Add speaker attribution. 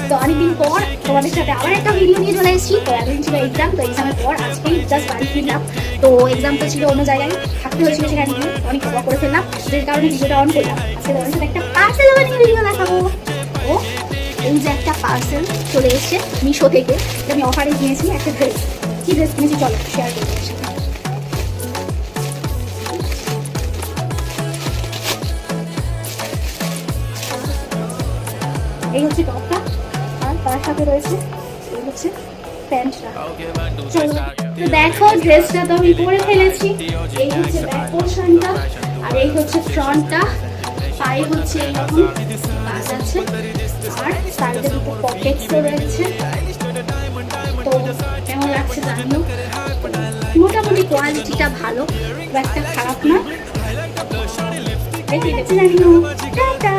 Speaker 1: তো অনেকদিন পর তোমাদের সাথে আবার একটা ভিডিও নিয়ে চলে এসেছি। তো এতদিন ছিল এক্সাম, তো এক্সামের পর আজকেই জাস্ট বাড়ি ফিরলাম। তো এক্সামটা ছিল অন্য জায়গায়, থাকতে হয়েছিল সেখানে গিয়ে, অনেক অবাক করে ফেললাম, যে কারণে ভিডিওটা অন করলাম। আজকে তোমাদের সাথে একটা পার্সেল বানিয়ে ভিডিও দেখাবো। তো এই যে একটা পার্সেল চলে এসছে মিশো থেকে, আমি অফারে কিনেছি একটা ড্রেস। কি ড্রেস কিনেছি চলো শেয়ার করবো এর সাথে। এই হচ্ছে টপটা, আর তার সাথে রয়েছে এই হচ্ছে প্যান্টটা। চলো তো দেখো, ড্রেসটা তো আমি পরে ফেলেছি। এই হচ্ছে ব্যাক পোর্শনটা, আর এই হচ্ছে ফ্রন্টটা। পায়ে হচ্ছে এরকম কাজ আছে, আর সাইডে দুটো পকেটসও রয়েছে। তো কেমন লাগছে জানিও। মোটামুটি কোয়ালিটিটা ভালো, খুব একটা খারাপ না। ঠিক আছে জানিও। টাটা।